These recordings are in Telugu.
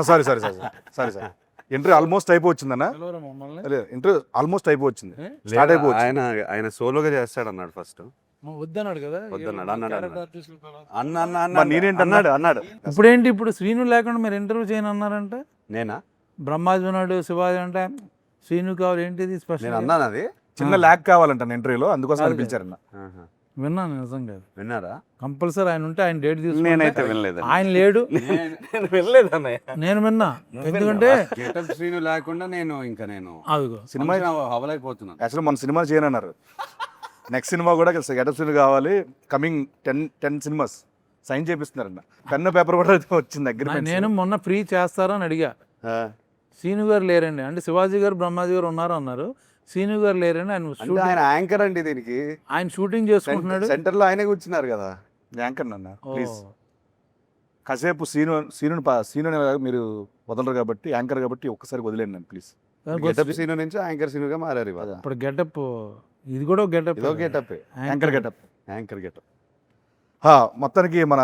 Sorry sorry sorry sorry sir interview almost అయిపోవచ్చిందన్న ఇంటర్వ్యూ ఆల్మోస్ట్ అయిపోవచ్చింది స్టార్ట్ అయిపోవచ్చు. ఆయన సోలోగా చేస్తాడు అన్నాడు ఫస్ట్. వద్దన్నాడు కదా, వద్దన్నాడు అన్నాడు అన్న అన్న మరి అన్న నేనేంటి అన్నాడు అన్నాడు. ఇప్పుడేంటి ఇప్పుడు శ్రీను లేకుండా మీరు ఇంటర్వ్యూ చేయను అన్నారంటే, నేనా బ్రహ్మాజీ ఉన్నాడు శివాజీ అంటే శ్రీను కావాలి ఏంటిది నేను స్పెషల్? అన్నాను అది. చిన్న ల్యాక్ కావాలంట ఇంటర్వ్యూలో, అందుకోసం అని పిలిచారన్న. ఆహా. విన్నాను నిజంగా. విన్నారా? కంపల్సరీ ఆయన ఉంటే ఆయన డేట్ తీసుకుంటే నేనైతే వినలేదు, ఆయన లేడు. నేను వినలేదు అన్నయ్య. నేను విన్నా, ఎందుకంటే గెటప్ శ్రీను లేకుండా నేను అదిగో సినిమా అవలైపోతున్నాను. యాక్చువల్లీ మన సినిమా చేయనన్నారు. నెక్స్ట్ సినిమా కూడా గెటప్ సీన్ కావాలి, కమింగ్ 10 సినిమాస్ సైన్ చేపిస్తున్నారన్న. పెన్ను పేపర్ కూడా వచ్చింది దగ్గర. నేను మొన్న ఫ్రీ చేస్తారా అని అడిగా, శ్రీను గారు లేరండి అంటే, శివాజీ గారు బ్రహ్మాజీ గారు ఉన్నారు అన్నారు, శ్రీను గారు లేరండి. అంటే ఆయన యాంకర్ అండి దీనికి, ఆయన షూటింగ్ చేసుకుంటున్నాడు. సెంటర్ లో ఆయనే కూర్చున్నారు కదా. యాంకర్ అన్న ప్లీజ్ కాసేపు సీను మీరు వదలరు కాబట్టి, యాంకర్ కాబట్టి ఒక్కసారి వదిలేండి నన్ను ప్లీజ్. గెటప్ సీను నుంచి యాంకర్ సీనుగా మారారు ఇవాళ. ఇప్పుడు గెటప్ ఇది కూడా గెటప్, ఇదో getup, anchor getup. Anchor getup. మొత్తానికి మన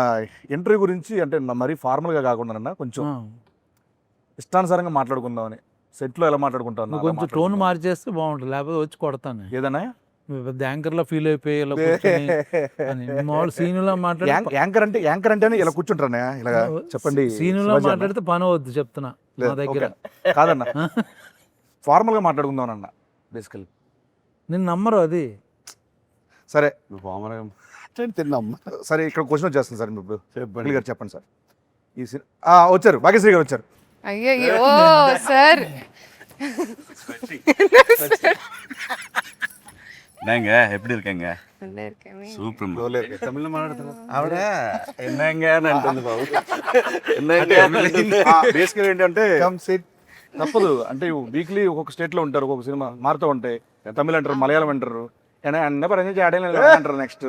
ఇంటర్వ్యూ గురించి అంటే మరీ ఫార్మల్గా కాకుండా కొంచెం ఇష్టానుసారంగా మాట్లాడుకుందామని. సెట్లో ఎలా మాట్లాడుకుంటాను కొంచెం టోన్ మార్చేస్తే బాగుంటుంది, లేకపోతే వచ్చి కొడతాను. ఏదన్నా పెద్ద యాంకర్ లా ఫీల్ అయిపోయి ఇలా కూర్చొని అని. మామూలు సీనులా మాట్లాడి, యాంకర్ అంటేనే ఇలా కూర్చుంటారా ఇలా చెప్పండి. సీనులా మాట్లాడితే పని అవద్దు చెప్తున్నా నా దగ్గర. కాదన్న ఫార్మల్గా మాట్లాడుకుందాం అన్న బేసికల్. నేను నమ్మరు అది. సరే నువ్వు పామరం తిన్నామ్మా. సరే ఇక్కడ క్వశ్చన్ వచ్చేస్తుంది సార్, మీరు చెప్పండి గారు చెప్పండి సార్. వచ్చారు భాగ్యశ్రీ గారు వచ్చారు. అయ్యో సార్, என்னங்க எப்படி இருக்கீங்க? சூப்பர். తమిళ మాట్లాడుతున్నా ఆవిడ என்னங்க అని అంటుంది బాబు. బేసికల్ ఏంటంటే తప్పదు అంటే వీక్లీ ఒక్కొక్క స్టేట్ లో ఉంటారు, ఒక్కొక్క సినిమా మారుతూ ఉంటాయి. తమిళ అంటారు, మలయాళం అంటారు, అన్న పరంగా చేయడం అంటారు. నెక్స్ట్